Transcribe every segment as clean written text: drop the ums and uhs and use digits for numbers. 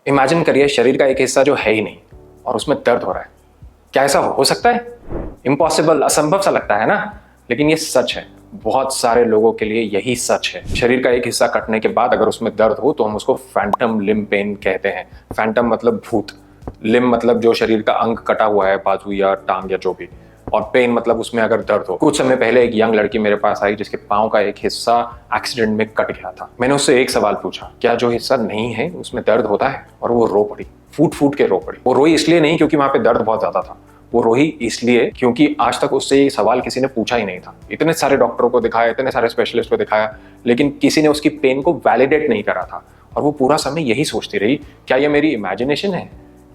Imagine करिए शरीर का एक हिस्सा जो है ही नहीं और उसमें दर्द हो रहा है। क्या ऐसा हो सकता है? इम्पॉसिबल, असंभव सा लगता है ना, लेकिन ये सच है। बहुत सारे लोगों के लिए यही सच है। शरीर का एक हिस्सा कटने के बाद अगर उसमें दर्द हो तो हम उसको फैंटम लिम्ब पेन कहते हैं। फैंटम मतलब भूत, लिम्ब मतलब जो शरीर का अंग कटा हुआ है, बाजू या टांग या जो भी, और पेन मतलब उसमें अगर दर्द हो। कुछ समय पहले एक यंग लड़की मेरे पास आई जिसके पांव का एक हिस्सा एक्सीडेंट में कट गया था। मैंने उससे एक सवाल पूछा, क्या जो हिस्सा नहीं है उसमें दर्द होता है? और वो रो पड़ी, फूट फूट के रो पड़ी। वो रोई इसलिए नहीं क्योंकि वहां पे दर्द बहुत ज्यादा था, वो रोही इसलिए क्योंकि आज तक उससे ये सवाल किसी ने पूछा ही नहीं था। इतने सारे डॉक्टरों को दिखाया, इतने सारे स्पेशलिस्ट को दिखाया, लेकिन किसी ने उसकी पेन को वैलिडेट नहीं करा था। और वो पूरा समय यही सोचती रही, क्या ये मेरी इमेजिनेशन है?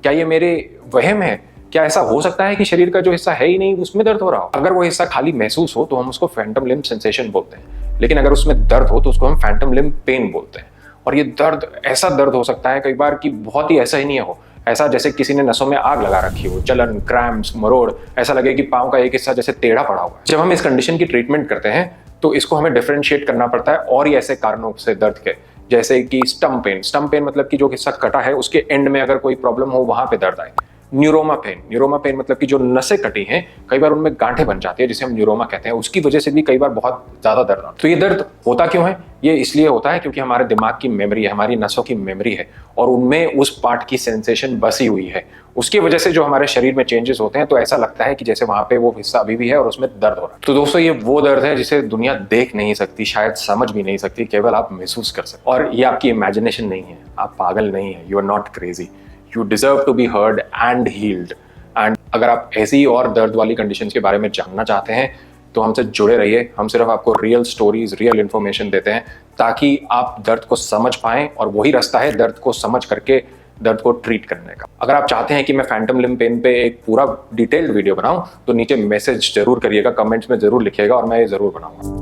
क्या ये मेरे वहम है? क्या ऐसा हो सकता है कि शरीर का जो हिस्सा है ही नहीं उसमें दर्द हो रहा हो? अगर वो हिस्सा खाली महसूस हो तो हम उसको फैंटम लिम्ब सेंसेशन बोलते हैं, लेकिन अगर उसमें दर्द हो तो उसको हम फैंटम लिम्ब पेन बोलते हैं। और ये दर्द, ऐसा दर्द हो सकता है कई बार कि बहुत ही ऐसा ही नहीं हो, ऐसा जैसे किसी ने नसों में आग लगा रखी हो, जलन, क्रैम्प्स, मरोड़, ऐसा लगे कि पांव का एक हिस्सा जैसे टेढ़ा पड़ा हुआ है। जब हम इस कंडीशन की ट्रीटमेंट करते हैं तो इसको हमें डिफरेंशिएट करना पड़ता है और ही ऐसे कारणों से दर्द के, जैसे कि स्टम्प पेन। स्टम्प पेन मतलब कि जो हिस्सा कटा है उसके एंड में अगर कोई प्रॉब्लम हो, वहां पे दर्द आए। न्यूरोमा पेन, न्यूरोमा पेन मतलब कि जो नसें कटी हैं कई बार उनमें गांठें बन जाती है जिसे हम न्यूरोमा कहते हैं, उसकी वजह से भी कई बार बहुत ज्यादा दर्द आता है। तो ये दर्द होता क्यों है? ये इसलिए होता है क्योंकि हमारे दिमाग की मेमोरी है, हमारी नसों की मेमोरी है और उनमें उस पार्ट की सेंसेशन बसी हुई है। उसकी वजह से जो हमारे शरीर में चेंजेस होते हैं तो ऐसा लगता है कि जैसे वहां पे वो हिस्सा अभी भी है और उसमें दर्द हो रहा है। तो दोस्तों, ये वो दर्द है जिसे दुनिया देख नहीं सकती, शायद समझ भी नहीं सकती, केवल आप महसूस कर सकते। और ये आपकी इमेजिनेशन नहीं है, आप पागल नहीं है, you are not crazy, you deserve to be heard and healed. And अगर आप ऐसी और दर्द वाली कंडीशंस के बारे में जानना चाहते हैं तो हमसे जुड़े रहिए। हम सिर्फ आपको रियल स्टोरीज, रियल इन्फॉर्मेशन देते हैं ताकि आप दर्द को समझ पाएं, और वही रास्ता है दर्द को समझ करके दर्द को ट्रीट करने का। अगर आप चाहते हैं कि मैं फैंटम लिम्ब पेन पे एक पूरा डिटेल्ड वीडियो बनाऊं तो नीचे मैसेज जरूर करिएगा, कमेंट्स में जरूर लिखिएगा और मैं ये जरूर बनाऊंगा।